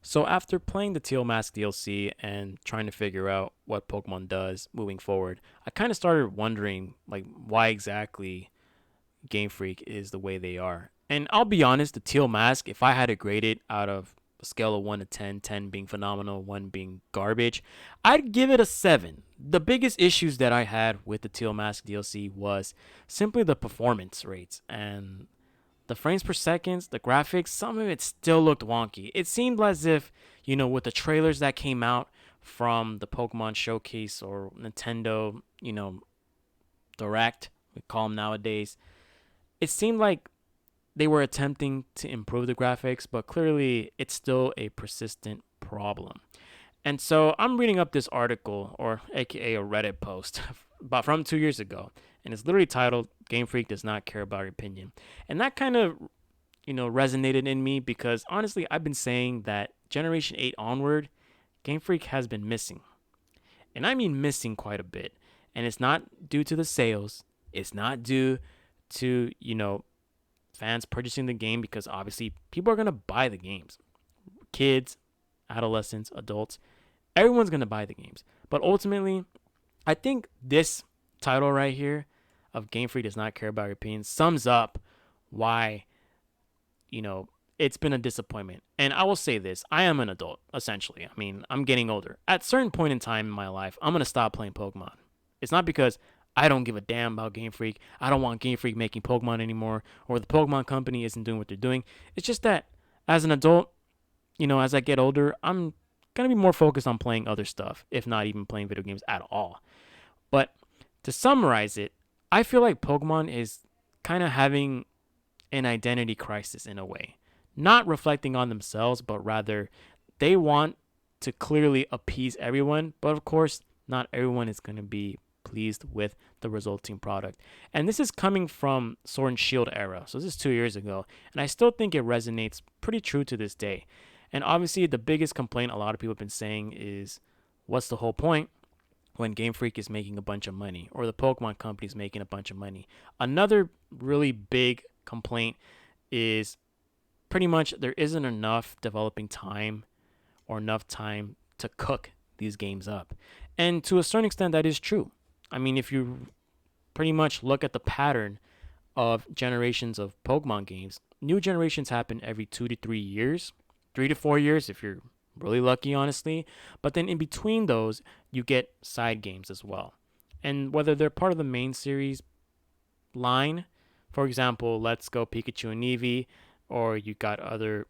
So after playing the Teal Mask DLC and trying to figure out what Pokemon does moving forward, I kind of started wondering like why exactly Game Freak is the way they are. And I'll be honest, the Teal Mask, if I had to grade it out of a scale of 1 to 10, 10 being phenomenal, 1 being garbage, I'd give it a 7. The biggest issues that I had with the Teal Mask DLC was simply the performance rates and the frames per seconds, the graphics, some of it still looked wonky. It seemed as if, with the trailers that came out from the Pokemon Showcase or Nintendo, Direct, we call them nowadays, it seemed like they were attempting to improve the graphics, but clearly it's still a persistent problem. And so I'm reading up this article, or AKA a Reddit post, about from 2 years ago, and it's literally titled "Game Freak does not care about your opinion," and that kind of resonated in me because honestly, I've been saying that Generation 8 onward, Game Freak has been missing, and I mean missing quite a bit, and it's not due to the sales, it's not due to fans purchasing the game because obviously people are gonna buy the games, kids, adolescents, adults, everyone's gonna buy the games, but ultimately I think this title right here of Game Freak does not care about your opinion sums up why, it's been a disappointment. And I will say this, I am an adult, essentially. I mean, I'm getting older. At a certain point in time in my life, I'm going to stop playing Pokemon. It's not because I don't give a damn about Game Freak. I don't want Game Freak making Pokemon anymore, or the Pokemon company isn't doing what they're doing. It's just that as an adult, as I get older, I'm going to be more focused on playing other stuff, if not even playing video games at all. But to summarize it, I feel like Pokemon is kind of having an identity crisis in a way. Not reflecting on themselves, but rather they want to clearly appease everyone. But of course, not everyone is going to be pleased with the resulting product. And this is coming from Sword and Shield era. So this is 2 years ago. And I still think it resonates pretty true to this day. And obviously, the biggest complaint a lot of people have been saying is what's the whole point when Game Freak is making a bunch of money or the Pokemon company is making a bunch of money? Another really big complaint is pretty much there isn't enough developing time or enough time to cook these games up. And to a certain extent, that is true. I mean, if you pretty much look at the pattern of generations of Pokemon games, new generations happen every 2 to 3 years, 3 to 4 years if you're really lucky, honestly. But then in between those, you get side games as well. And whether they're part of the main series line, for example, Let's Go Pikachu and Eevee, or you got other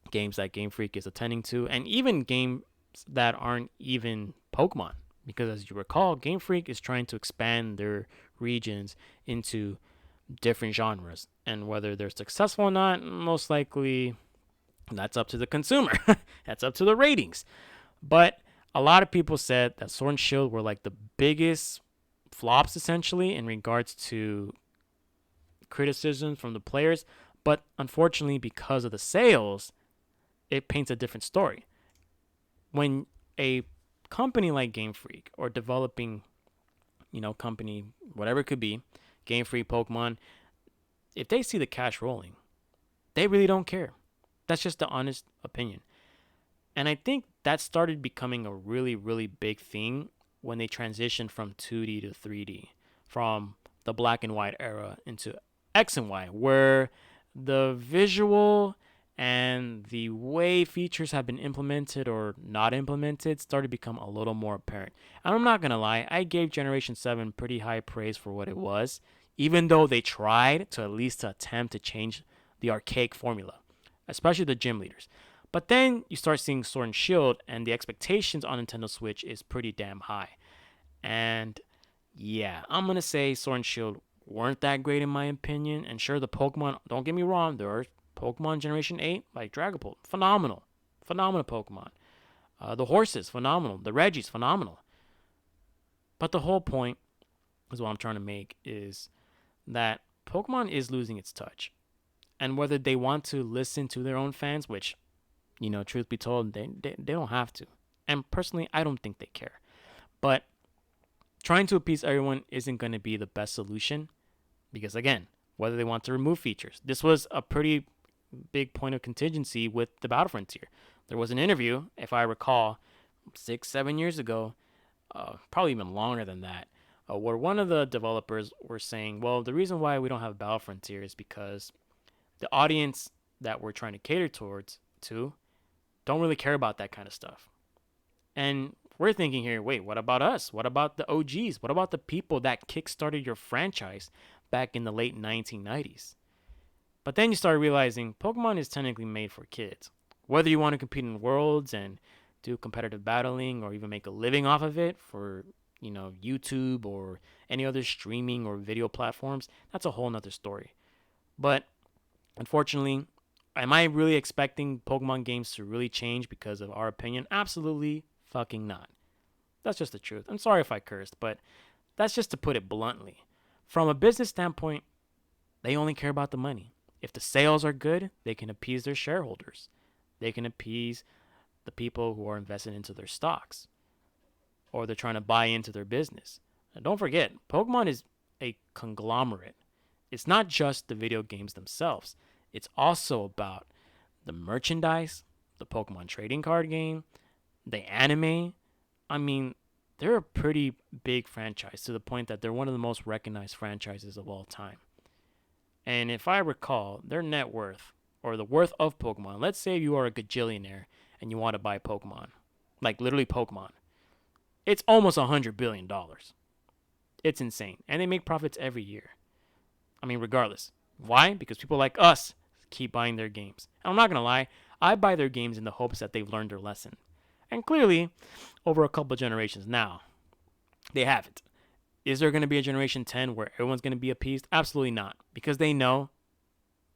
games that Game Freak is attending to, and even games that aren't even Pokemon. Because as you recall, Game Freak is trying to expand their regions into different genres. And whether they're successful or not, most likely that's up to the consumer. That's up to the ratings. But a lot of people said that Sword and Shield were like the biggest flops essentially in regards to criticism from the players. But unfortunately, because of the sales, it paints a different story. When a company like Game Freak or developing, company, whatever it could be, Game Freak, Pokemon, if they see the cash rolling, they really don't care. That's just the honest opinion. And I think that started becoming a really, really big thing when they transitioned from 2D to 3D, from the black and white era into X and Y, where the visual and the way features have been implemented or not implemented started to become a little more apparent. And I'm not going to lie, I gave Generation 7 pretty high praise for what it was, even though they tried to at least attempt to change the archaic formula, especially the gym leaders. But then you start seeing Sword and Shield, and the expectations on Nintendo Switch is pretty damn high. And yeah, I'm going to say Sword and Shield weren't that great in my opinion. And sure, the Pokemon, don't get me wrong, there are Pokemon Generation 8, like Dragapult, phenomenal. Phenomenal Pokemon. The horses, phenomenal. The Regis, phenomenal. But the whole point is what I'm trying to make is that Pokemon is losing its touch. And whether they want to listen to their own fans, which, truth be told, they don't have to. And personally, I don't think they care. But trying to appease everyone isn't going to be the best solution because, again, whether they want to remove features. This was a pretty big point of contingency with the Battle Frontier. There was an interview, if I recall, 6, 7 years ago, probably even longer than that, where one of the developers were saying, well, the reason why we don't have Battle Frontier is because the audience that we're trying to cater towards to don't really care about that kind of stuff. And we're thinking here, wait, what about us? What about the OGs? What about the people that kickstarted your franchise back in the late 1990s? But then you start realizing Pokemon is technically made for kids. Whether you want to compete in worlds and do competitive battling or even make a living off of it for, YouTube or any other streaming or video platforms, that's a whole nother story. But unfortunately, am I really expecting Pokemon games to really change because of our opinion? Absolutely fucking not. That's just the truth. I'm sorry if I cursed, but that's just to put it bluntly. From a business standpoint, they only care about the money. If the sales are good, they can appease their shareholders. They can appease the people who are invested into their stocks or they're trying to buy into their business. Now, don't forget, Pokemon is a conglomerate. It's not just the video games themselves. It's also about the merchandise, the Pokemon trading card game, the anime. I mean, they're a pretty big franchise to the point that they're one of the most recognized franchises of all time. And if I recall, their net worth or the worth of Pokemon, let's say you are a gajillionaire and you want to buy Pokemon, like literally Pokemon, it's almost $100 billion. It's insane. And they make profits every year. I mean, regardless. Why? Because people like us keep buying their games. And I'm not going to lie, I buy their games in the hopes that they've learned their lesson. And clearly, over a couple of generations now, they haven't. Is there going to be a generation 10 where everyone's going to be appeased? Absolutely not. Because they know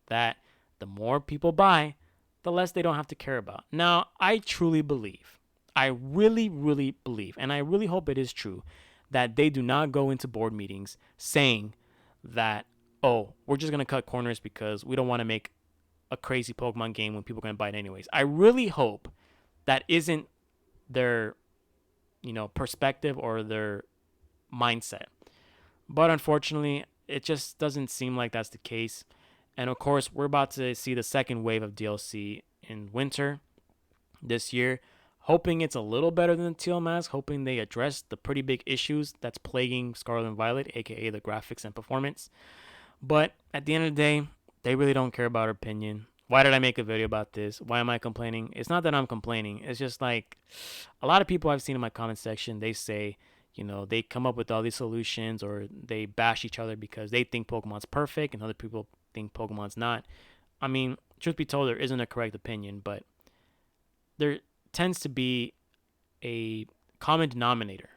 that the more people buy, the less they don't have to care about. Now, I truly believe, I really, really believe, and I really hope it is true, that they do not go into board meetings saying that, oh, we're just going to cut corners because we don't want to make a crazy Pokemon game when people are going to buy it anyways. I really hope that isn't their, perspective or their mindset. But unfortunately, it just doesn't seem like that's the case. And of course, we're about to see the second wave of DLC in winter this year. Hoping it's a little better than the Teal Mask, hoping they address the pretty big issues that's plaguing Scarlet and Violet, aka the graphics and performance. But at the end of the day, they really don't care about our opinion. Why did I make a video about this? Why am I complaining? It's not that I'm complaining. It's just like a lot of people I've seen in my comment section, they say, they come up with all these solutions or they bash each other because they think Pokemon's perfect and other people think Pokemon's not. I mean, truth be told, there isn't a correct opinion, but there tends to be a common denominator,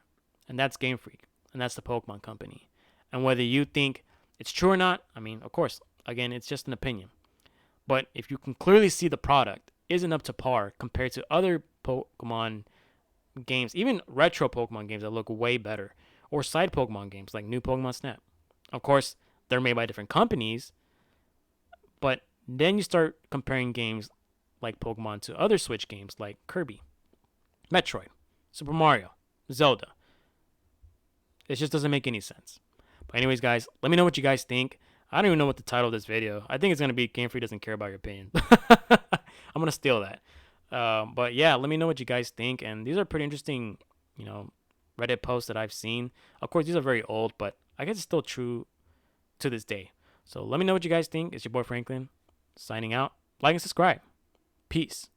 and that's GameFreak, and that's the Pokemon Company. And whether you think it's true or not, I mean, of course, again, it's just an opinion. But if you can clearly see the product isn't up to par compared to other Pokemon games, even retro Pokemon games that look way better, or side Pokemon games like New Pokemon Snap. Of course, they're made by different companies, but then you start comparing games like Pokemon to other Switch games like Kirby, Metroid, Super Mario, Zelda. It just doesn't make any sense. But anyways, guys, let me know what you guys think. I don't even know what the title of this video. I think it's going to be Game Freak doesn't care about your opinion. I'm going to steal that. But yeah, let me know what you guys think. And these are pretty interesting, Reddit posts that I've seen. Of course, these are very old, but I guess it's still true to this day. So let me know what you guys think. It's your boy Franklin signing out. Like and subscribe. Peace.